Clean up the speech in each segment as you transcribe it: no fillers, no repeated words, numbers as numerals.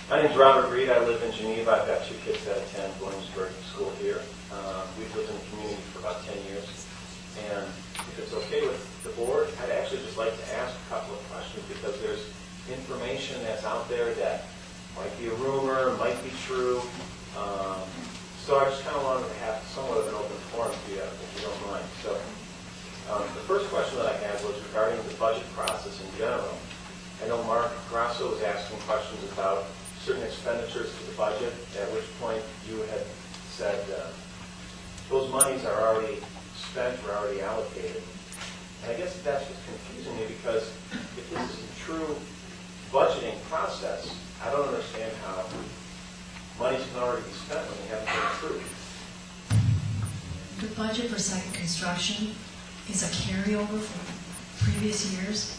My name's Robert Reed. I live in Geneva. I've got 2 kids that attend Williamsburg School here. We've lived in the community for about 10 years. And if it's okay with the board, I'd actually just like to ask a couple of questions because there's information that's out there that might be a rumor, might be true. So I just kind of wanted to have somewhat of an open forum if you don't mind. So the first question that I had was regarding the budget process in general. I know Mark Grasso was asking questions about certain expenditures to the budget, at which point you had said those monies are already spent or already allocated. And I guess that's what's confusing me because if this is a true budgeting process, I don't understand how money can already be spent when they haven't been approved. The budget for second construction is a carryover from previous years.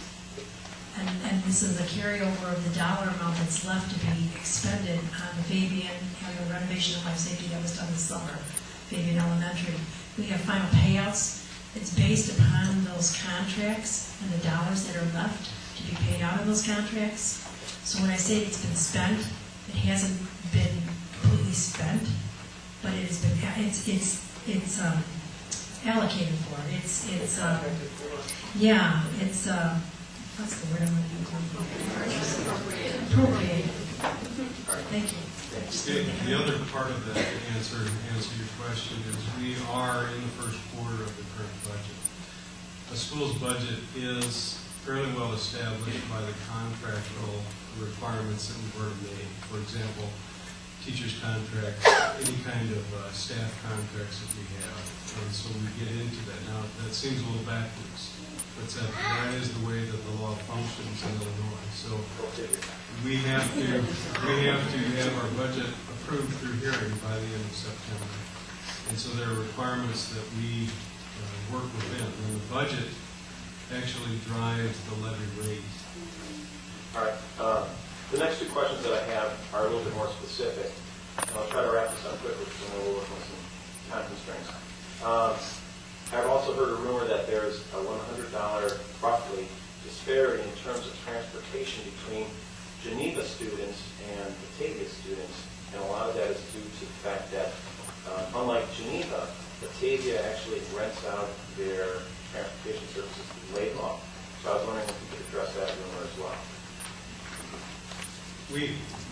And this is a carryover of the dollar amount that's left to be expended on the Fabian and the renovation of life safety that was done this summer, Fabian Elementary. We have final payouts. It's based upon those contracts and the dollars that are left to be paid out of those contracts. So when I say it's been spent, it hasn't been completely spent, but it has been, it's allocated for. What's the word I'm looking for? Appropriated. Thank you. The other part of that answer your question is we are in the first quarter of the current budget. A school's budget is fairly well established by the contractual requirements that we've already made. For example, teachers' contracts, any kind of staff contracts that we have. And so we get into that. Now, that seems a little backwards. But that is the way that the law functions in Illinois. So we have to have our budget approved through hearing by the end of September. And so there are requirements that we work within. And the budget actually drives the levy rate. All right. The next 2 questions that I have are a little bit more specific. And I'll try to wrap this up quickly because I know we're working with some time constraints. I've also heard a rumor that there's a $100 roughly disparity in terms of transportation between Geneva students and Batavia students, and a lot of that is due to the fact that, unlike Geneva, Batavia actually rents out their transportation services to Laidlaw. So I was wondering if you could address that rumor as well.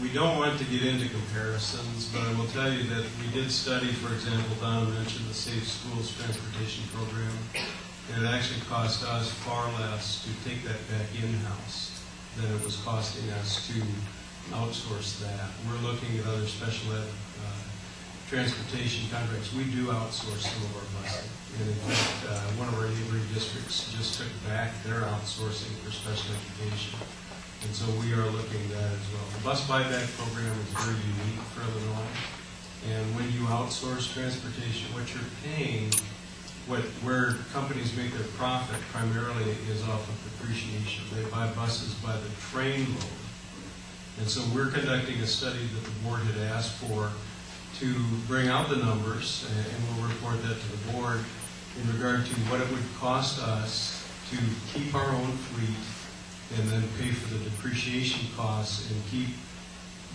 We don't want to get into comparisons, but I will tell you that we did study, for example, Donna mentioned the Safe Schools Transportation Program, and it actually cost us far less to take that back in-house than it was costing us to outsource that. We're looking at other special ed transportation contracts. We do outsource some of our busing. And in fact, one of our neighboring districts just took back their outsourcing for special education. And so we are looking at that as well. The bus buyback program is very unique for Illinois. And when you outsource transportation, what you're paying, where companies make their profit primarily is off of depreciation. They buy buses by the train load. And so we're conducting a study that the board had asked for to bring out the numbers, and we'll report that to the board in regard to what it would cost us to keep our own fleet and then pay for the depreciation costs and keep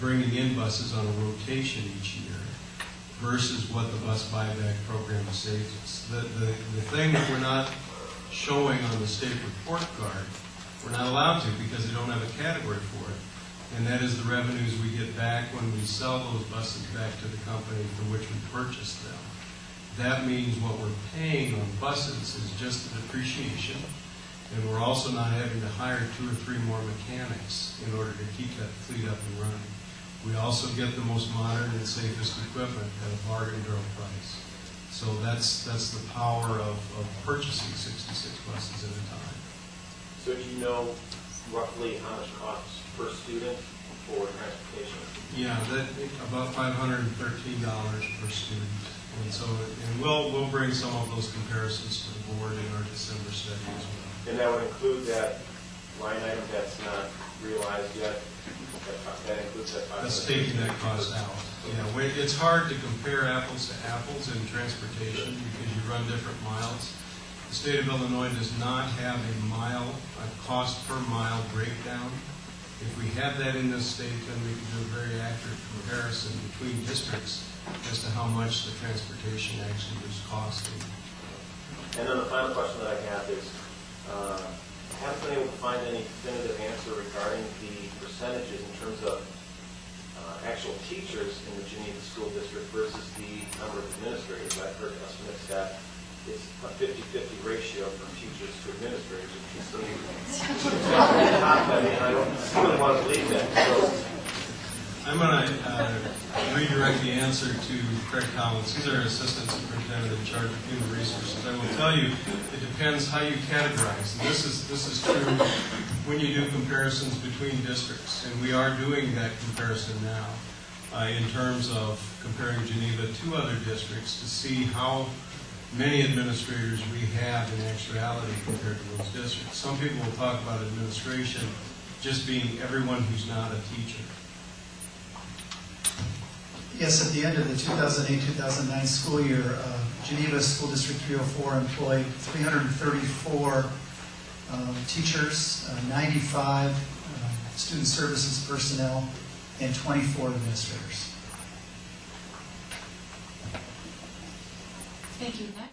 bringing in buses on a rotation each year versus what the bus buyback program saves us. The thing that we're not showing on the state report card, we're not allowed to because they don't have a category for it, and that is the revenues we get back when we sell those buses back to the company from which we purchased them. That means what we're paying on buses is just the depreciation. And we're also not having to hire 2 or 3 more mechanics in order to keep that fleet up and running. We also get the most modern and safest equipment at a bargain drill price. So that's the power of purchasing 66 buses at a time. So do you know roughly how much costs per student for transportation? Yeah, about $513 per student. And we'll bring some of those comparisons to the board in our December study as well. And that would include that line item that's not realized yet? That includes that $500? That's taking that cost out. It's hard to compare apples to apples in transportation because you run different miles. The state of Illinois does not have a cost per mile breakdown. If we had that in this state, then we could do a very accurate comparison between districts as to how much the transportation actually was costing. And then the final question that I have is, I haven't been able to find any definitive answer regarding the percentages in terms of actual teachers in the Geneva School District versus the number of administrators. I've heard estimates that it's a 50-50 ratio from teachers to administrators. I don't really want to believe that. So, I'm going to redirect the answer to Craig Collins. He's our assistant superintendent in charge of human resources. I will tell you, it depends how you categorize. And this is true when you do comparisons between districts, and we are doing that comparison now in terms of comparing Geneva to other districts to see how many administrators we have in actuality compared to those districts. Some people will talk about administration just being everyone who's not a teacher. Yes, at the end of the 2008-2009 school year, Geneva School District 304 employed 334 teachers, 95 student services personnel, and 24 administrators. Thank you. Next.